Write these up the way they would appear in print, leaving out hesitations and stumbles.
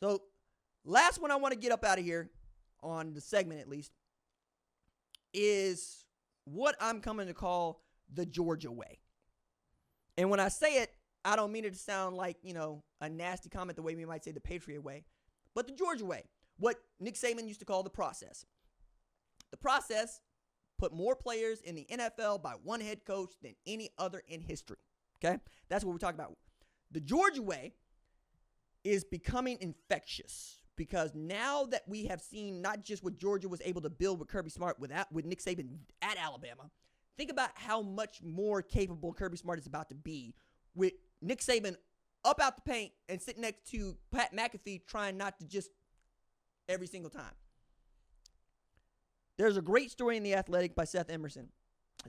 So, last one I want to get up out of here, on the segment at least, is what I'm coming to call the Georgia way. And when I say it, I don't mean it to sound like, a nasty comment the way we might say the Patriot way, but the Georgia way, what Nick Saban used to call the process. The process put more players in the NFL by one head coach than any other in history. Okay? That's what we're talking about. The Georgia way is becoming infectious because now that we have seen not just what Georgia was able to build with Kirby Smart with Nick Saban at Alabama, think about how much more capable Kirby Smart is about to be with Nick Saban up out the paint and sitting next to Pat McAfee trying not to just every single time. There's a great story in The Athletic by Seth Emerson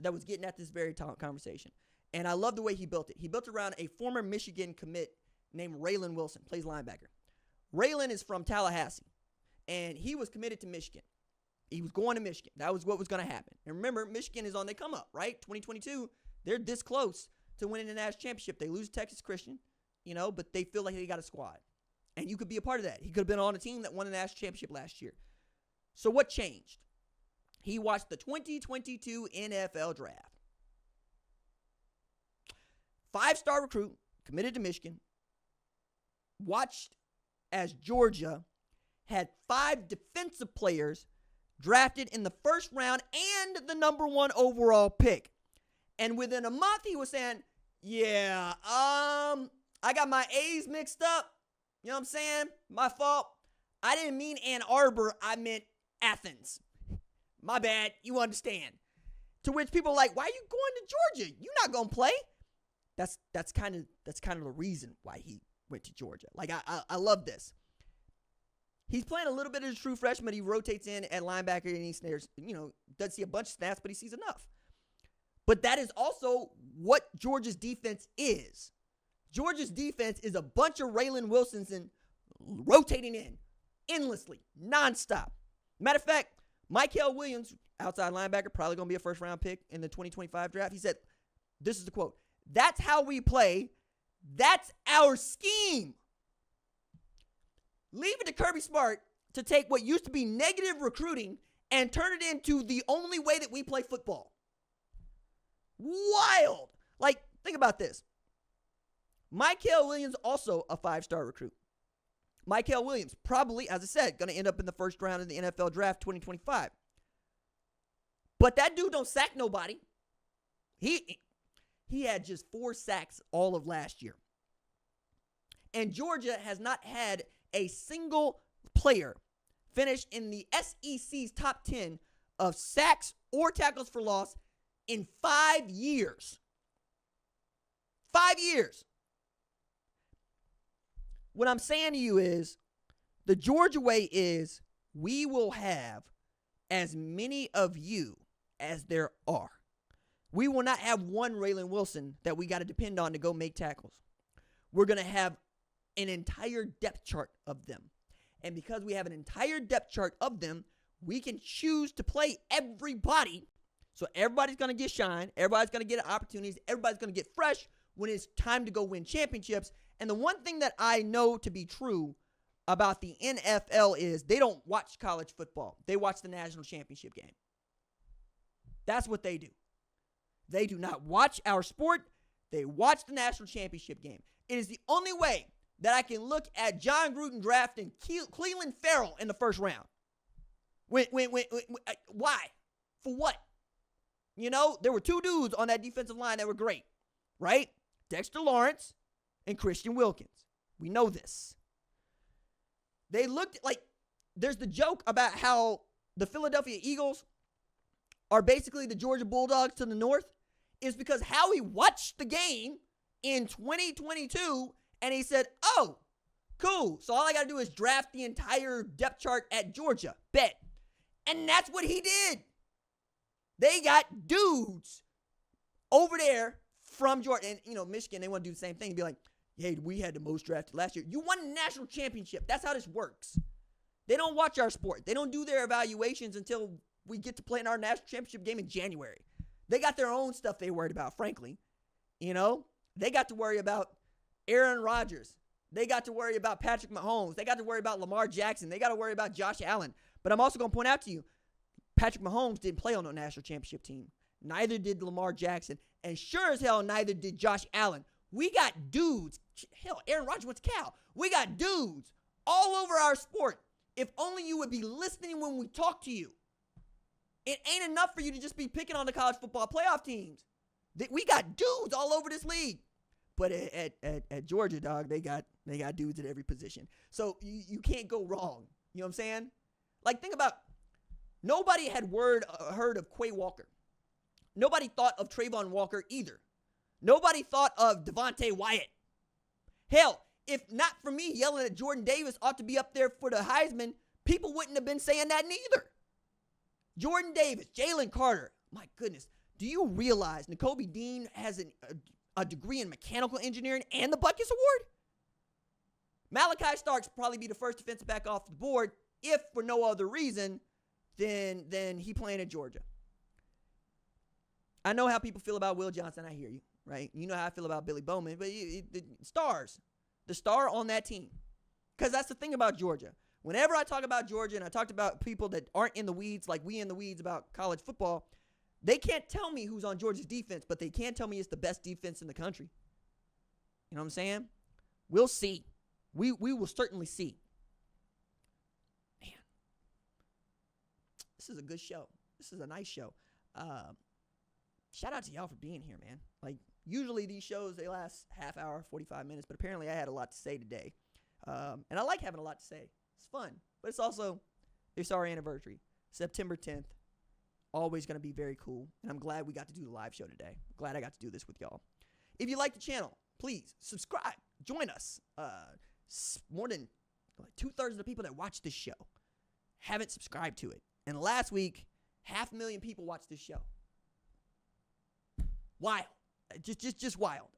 that was getting at this very conversation. And I love the way he built it. He built it around a former Michigan commit named Raylan Wilson, plays linebacker. Raylan is from Tallahassee, and he was committed to Michigan. He was going to Michigan. That was what was going to happen. And remember, Michigan is on their come up, right? 2022, they're this close to winning the national championship. They lose to Texas Christian, but they feel like they got a squad. And you could be a part of that. He could have been on a team that won the national championship last year. So what changed? He watched the 2022 NFL draft. 5-star recruit, committed to Michigan, watched as Georgia had 5 defensive players drafted in the first round and the number 1 overall pick. And within a month, he was saying, I got my A's mixed up. You know what I'm saying? My fault. I didn't mean Ann Arbor. I meant Athens. My bad. You understand. To which people are like, why are you going to Georgia? You're not going to play. That's kind of the reason why he went to Georgia. Like, I love this. He's playing a little bit as a true freshman. He rotates in at linebacker and he snares, doesn't see a bunch of snaps, but he sees enough. But that is also what Georgia's defense is. Georgia's defense is a bunch of Raylan Wilsons and rotating in endlessly, nonstop. Matter of fact, Mykel Williams, outside linebacker, probably going to be a first-round pick in the 2025 draft. He said, this is the quote, "That's how we play. That's our scheme." Leave it to Kirby Smart to take what used to be negative recruiting and turn it into the only way that we play football. Wild. Like, think about this. Mykel Williams, also a 5-star recruit. Mykel Williams, probably, as I said, going to end up in the first round of the NFL draft 2025. But that dude don't sack nobody. He had just 4 sacks all of last year. And Georgia has not had a single player finish in the SEC's top 10 of sacks or tackles for loss in 5 years. 5 years. What I'm saying to you is, the Georgia way is, we will have as many of you as there are. We will not have one Raylan Wilson that we got to depend on to go make tackles. We're going to have an entire depth chart of them. And because we have an entire depth chart of them, we can choose to play everybody. So everybody's going to get shine. Everybody's going to get opportunities. Everybody's going to get fresh when it's time to go win championships. And the one thing that I know to be true about the NFL is they don't watch college football. They watch the national championship game. That's what they do. They do not watch our sport. They watch the national championship game. It is the only way that I can look at John Gruden drafting Cleveland Farrell in the first round. Why? For what? There were 2 dudes on that defensive line that were great, right? Dexter Lawrence and Christian Wilkins. We know this. They looked like, there's the joke about how the Philadelphia Eagles are basically the Georgia Bulldogs to the north, is because Howie watched the game in 2022 and he said, oh, cool. So all I got to do is draft the entire depth chart at Georgia. Bet. And that's what he did. They got dudes over there from Georgia. And, Michigan, they want to do the same thing. Be like, hey, we had the most drafted last year. You won the national championship. That's how this works. They don't watch our sport. They don't do their evaluations until we get to play in our national championship game in January. They got their own stuff they worried about, frankly. They got to worry about Aaron Rodgers They got to worry about Patrick Mahomes. They got to worry about Lamar Jackson. They got to worry about Josh Allen. But I'm also going to point out to you, Patrick Mahomes didn't play on no national championship team. Neither did Lamar Jackson. And sure as hell, neither did Josh Allen. We got dudes. Hell, Aaron Rodgers went to Cal. We got dudes all over our sport. If only you would be listening when we talk to you. It ain't enough for you to just be picking on the college football playoff teams. We got dudes all over this league. But at Georgia, dog, they got dudes at every position. So you can't go wrong. You know what I'm saying? Like, think about, nobody had heard of Quay Walker. Nobody thought of Trayvon Walker either. Nobody thought of Devontae Wyatt. Hell, if not for me yelling that Jordan Davis ought to be up there for the Heisman, people wouldn't have been saying that neither. Jordan Davis, Jalen Carter. My goodness. Do you realize Nakobe Dean has a degree in mechanical engineering and the Butkus Award? Malachi Starks will probably be the first defensive back off the board, if for no other reason than he playing at Georgia. I know how people feel about Will Johnson. I hear you, right? You know how I feel about Billy Bowman, but the star on that team. Because that's the thing about Georgia. Whenever I talk about Georgia and I talked about people that aren't in the weeds like we in the weeds about college football, they can't tell me who's on Georgia's defense, but they can tell me it's the best defense in the country. You know what I'm saying? We'll see. We will certainly see. Man, this is a good show. This is a nice show. Shout out to y'all for being here, man. Like, usually these shows, they last half hour, 45 minutes, but apparently I had a lot to say today. And I like having a lot to say. It's fun. But it's our anniversary. September 10th. Always going to be very cool. And I'm glad we got to do the live show today. Glad I got to do this with y'all. If you like the channel, please subscribe. Join us. More than 2/3 of the people that watch this show haven't subscribed to it. And last week, 500,000 people watched this show. Wild. Just wild.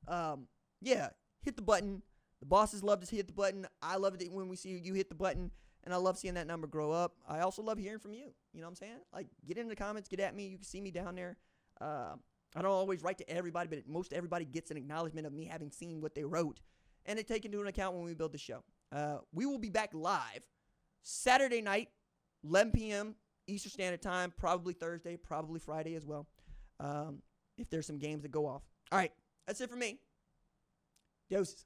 Yeah, hit the button. The bosses love to hit the button. I love it when we see you hit the button, and I love seeing that number grow up. I also love hearing from you. You know what I'm saying? Like, get in the comments, get at me. You can see me down there. I don't always write to everybody, but most everybody gets an acknowledgement of me having seen what they wrote, and they take into account when we build the show. We will be back live Saturday night, 11 p.m. Eastern Standard Time, probably Thursday, probably Friday as well, if there's some games that go off. All right, that's it for me. Deuces.